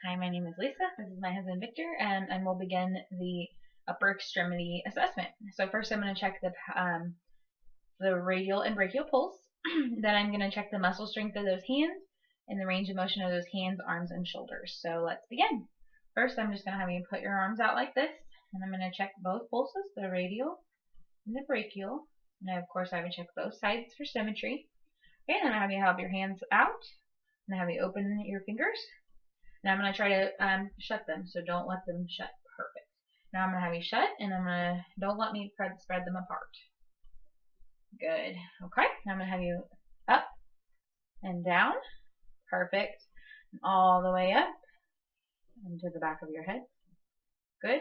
Hi, my name is Lisa. This is my husband Victor, and we'll begin the upper extremity assessment. So first I'm going to check the radial and brachial pulse. Then I'm going to check the muscle strength of those hands and the range of motion of those hands, arms, and shoulders. So let's begin. First I'm just going to have you put your arms out like this, and I'm going to check both pulses, the radial and the brachial. And of course I would check both sides for symmetry. Okay, and then I have you have your hands out, and I have you open your fingers. Now I'm going to try to shut them, so don't let them shut. Perfect. Now I'm going to have you shut, and don't let me spread them apart. Good. Okay, now I'm going to have you up and down. Perfect. And all the way up and to the back of your head. Good.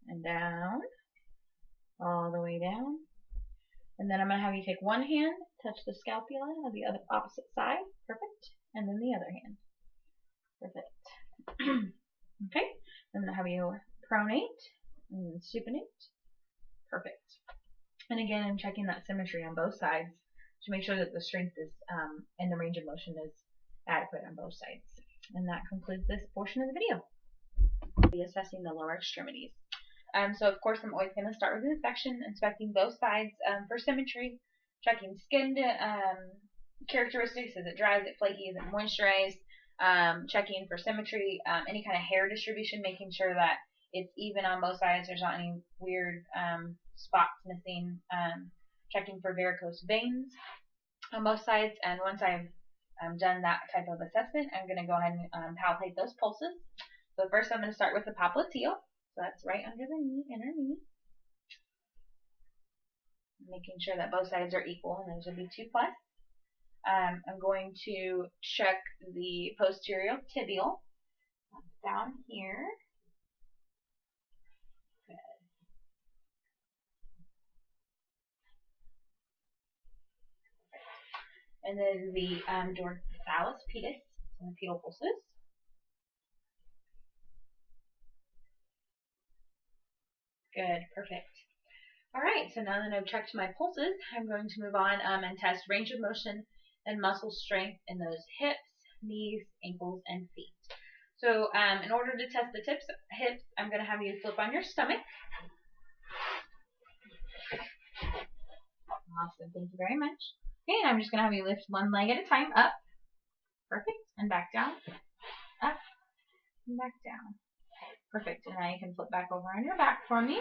And down. All the way down. And then I'm going to have you take one hand, touch the scapula of the other opposite side. Perfect. And then the other hand. Perfect. Okay, I'm going to have you pronate and supinate. Perfect. And again, I'm checking that symmetry on both sides to make sure that the strength is and the range of motion is adequate on both sides. And that concludes this portion of the video. We'll be assessing the lower extremities. So of course I'm always going to start with an inspection, inspecting both sides for symmetry, checking skin characteristics. Is it dry? Is it flaky? Is it moisturized? Checking for symmetry, any kind of hair distribution, making sure that it's even on both sides, there's not any weird spots missing, checking for varicose veins on both sides. And once I've done that type of assessment, I'm going to go ahead and palpate those pulses. So first I'm going to start with the popliteal, so that's right under the knee, inner knee, making sure that both sides are equal, and those would be 2+. I'm going to check the posterior tibial down here. Good. And then the dorsalis pedis and the pedal pulses. Good, perfect. All right, so now that I've checked my pulses, I'm going to move on and test range of motion and muscle strength in those hips, knees, ankles, and feet. So in order to test the hips, I'm going to have you flip on your stomach. Awesome, thank you very much. Okay, and I'm just going to have you lift one leg at a time, up, perfect, and back down, up, and back down. Perfect, and now you can flip back over on your back for me.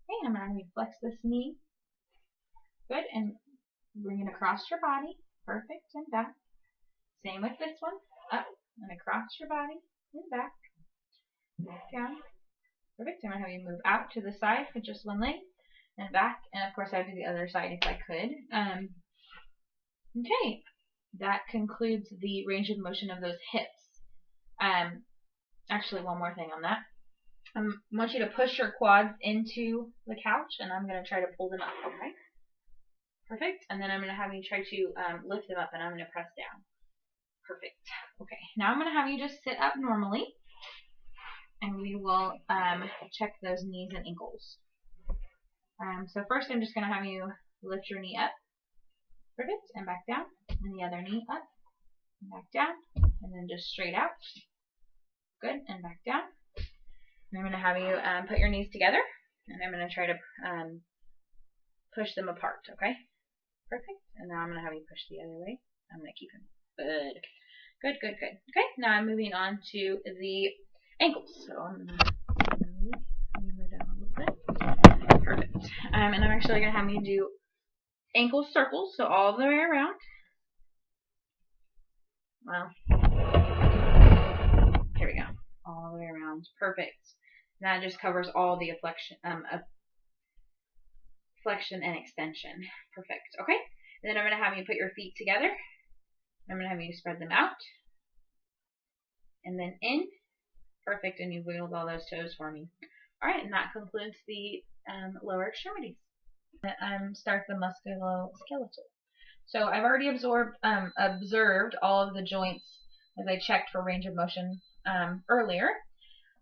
Okay, I'm going to have you flex this knee. Good, and bring it across your body. Perfect, and back. Same with this one. Up and across your body and back. Back down. Perfect. I'm going to have you move out to the side with just one leg and back. And of course, I would do the other side if I could. Okay, that concludes the range of motion of those hips. Actually, one more thing on that. I want you to push your quads into the couch, and I'm going to try to pull them up, okay? Perfect. And then I'm going to have you try to lift them up, and I'm going to press down. Perfect. Okay. Now I'm going to have you just sit up normally, and we will check those knees and ankles. So first I'm just going to have you lift your knee up. Perfect. And back down. And the other knee up. And back down. And then just straight out. Good. And back down. And I'm going to have you put your knees together, and I'm going to try to push them apart, okay? Perfect. And now I'm going to have you push the other way. I'm going to keep them. Good. Good, good, good. Okay, now I'm moving on to the ankles. So I'm going to hammer down a little bit. Perfect. And I'm actually going to have you do ankle circles, so all the way around. Well, here we go. All the way around. Perfect. That just covers all the flexion and extension. Perfect. Okay. And then I'm going to have you put your feet together. I'm going to have you spread them out. And then in. Perfect. And you wiggled all those toes for me. Alright, and that concludes the lower extremities. Start the musculoskeletal. So I've already observed all of the joints as I checked for range of motion earlier.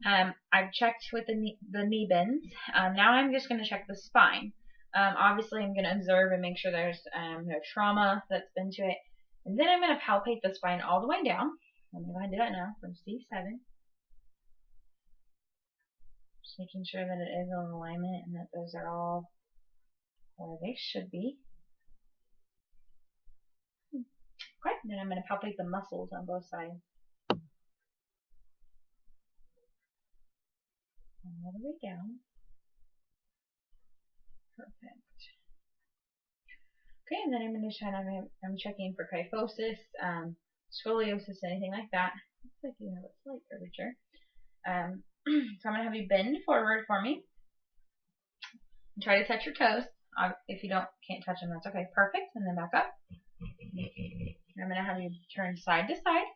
I've checked with the knee bends. Now I'm just going to check the spine. Obviously I'm going to observe and make sure there's no trauma that's been to it. And then I'm going to palpate the spine all the way down. I'm going to go ahead and do that now from C7. Just making sure that it is in alignment and that those are all where they should be. Okay, then I'm going to palpate the muscles on both sides. All the way down. Perfect. Okay, and then I'm going to try I'm checking for kyphosis, scoliosis, anything like that. Looks like you have a slight curvature. So I'm going to have you bend forward for me. And try to touch your toes. If you can't touch them, that's okay. Perfect. And then back up. I'm going to have you turn side to side.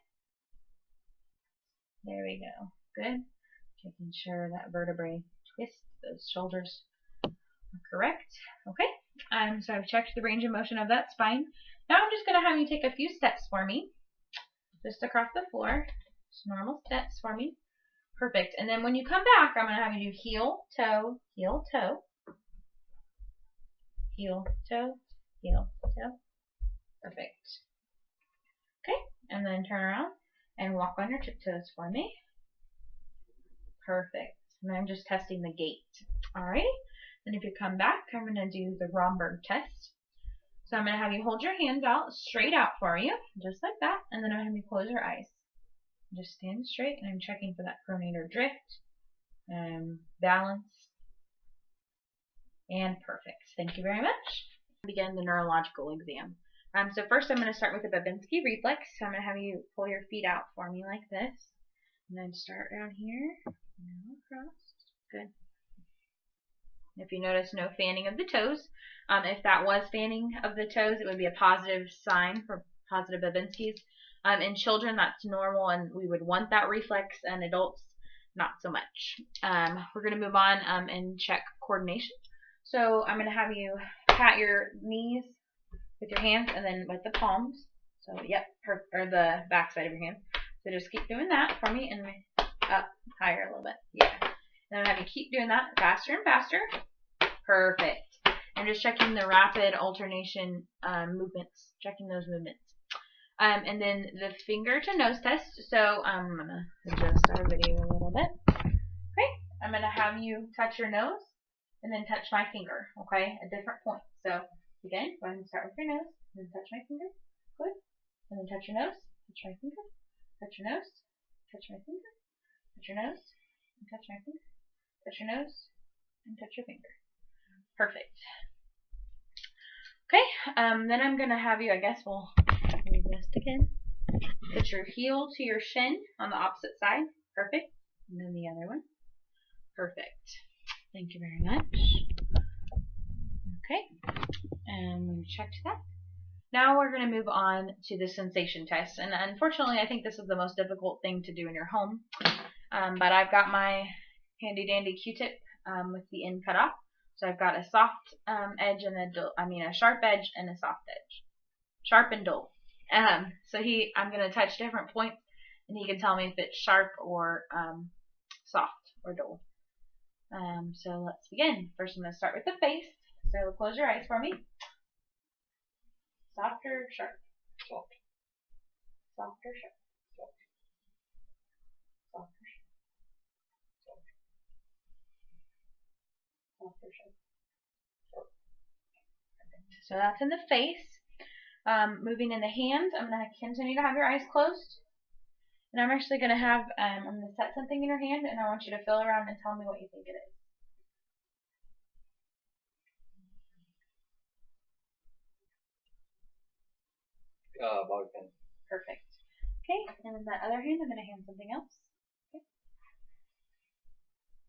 There we go. Good. Making sure that vertebrae twist, those shoulders are correct. Okay. So I've checked the range of motion of that spine. Now I'm just going to have you take a few steps for me. Just across the floor. Just normal steps for me. Perfect. And then when you come back, I'm going to have you do heel, toe, heel, toe. Heel, toe, heel, toe. Perfect. Okay, and then turn around and walk on your tiptoes for me. Perfect. And I'm just testing the gait. Alrighty. And if you come back, I'm going to do the Romberg test. So I'm going to have you hold your hands out, straight out for you, just like that. And then I'm going to have you close your eyes. Just stand straight, and I'm checking for that pronator drift, balance, and perfect. Thank you very much. Begin the neurological exam. So first I'm going to start with the Babinski reflex. So I'm going to have you pull your feet out for me like this. And then start down here. Now across. Good. If you notice, no fanning of the toes. If that was fanning of the toes, it would be a positive sign for positive Babinski's. In children, that's normal, and we would want that reflex. And adults, not so much. We're going to move on and check coordination. So I'm going to have you pat your knees with your hands and then with the palms. So, yep, or the back side of your hand. So just keep doing that for me and up higher a little bit. Yeah. And I'm going to have you keep doing that faster and faster. Perfect. I'm just checking the rapid alternation movements, checking those movements. And then the finger to nose test. So I'm going to adjust our video a little bit. Okay. I'm going to have you touch your nose and then touch my finger, okay, at different points. So again, go ahead and start with your nose, and then touch my finger. Good. And then touch your nose, touch my finger, touch your nose, touch my finger, touch your nose, and touch my finger, touch your nose, and touch your finger. Perfect. Okay, then I'm going to have you, I guess we'll do this again. Put your heel to your shin on the opposite side. Perfect. And then the other one. Perfect. Thank you very much. Okay, and we checked that. Now we're going to move on to the sensation test. And unfortunately, I think this is the most difficult thing to do in your home. But I've got my handy dandy Q-tip with the end cut off. So I've got a soft edge and a sharp edge and a soft edge. Sharp and dull. So I'm going to touch different points, and he can tell me if it's sharp or soft or dull. So let's begin. First, I'm going to start with the face. So close your eyes for me. Softer, sharp. Soft. Softer, sharp. Soft. Softer, sharp. Soft. Softer, sharp. Perfect. So that's in the face. Moving in the hands, I'm going to continue to have your eyes closed. And I'm actually going to have, I'm going to set something in your hand, and I want you to feel around and tell me what you think it is. Bobby pin. Perfect. Okay, and in that other hand, I'm going to hand something else. Okay.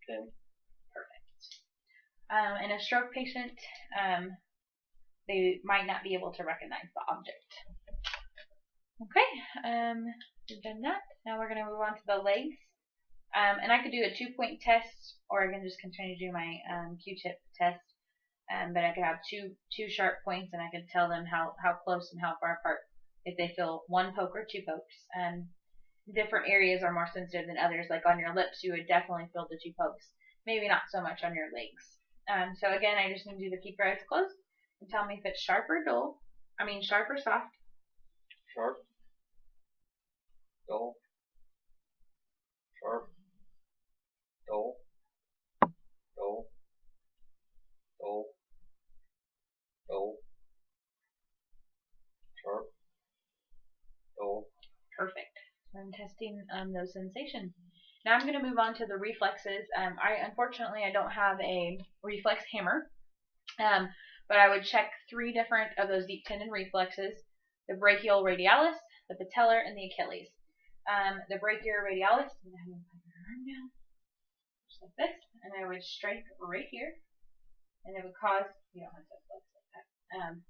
Pin. Perfect. In a stroke patient, they might not be able to recognize the object. Okay, we've done that. Now we're going to move on to the legs. And I could do a 2-point test, or I can just continue to do my Q-tip test. But I could have two sharp points, and I could tell them how close and how far apart if they feel 1 poke or 2 pokes. Different areas are more sensitive than others. Like on your lips, you would definitely feel the 2 pokes. Maybe not so much on your legs. So again, I just need you to keep your eyes closed and tell me if it's sharp or dull. Sharp or soft. sharp, dull, sharp, dull, dull, dull, dull, sharp, dull. Perfect. So I'm testing those sensations. Now I'm going to move on to the reflexes. Unfortunately I don't have a reflex hammer, but I would check 3 different of those deep tendon reflexes: the brachial radialis, the patellar, and the Achilles. The brachial radialis, I'm going to put my arm down just like this, and I would strike right here, and it would cause, you don't have to flex like that,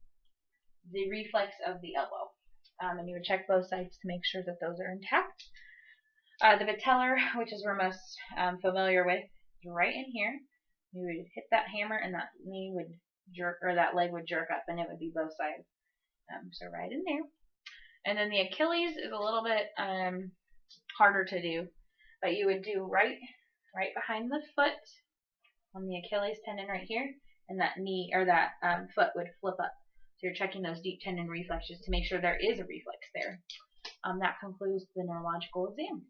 the reflex of the elbow. And you would check both sides to make sure that those are intact. The patellar, which is we're most familiar with, is right in here. You would hit that hammer, and that knee would jerk, or that leg would jerk up, and it would be both sides. So right in there. And then the Achilles is a little bit harder to do, but you would do right behind the foot on the Achilles tendon right here, and that knee or that foot would flip up. So you're checking those deep tendon reflexes to make sure there is a reflex there. That concludes the neurological exam.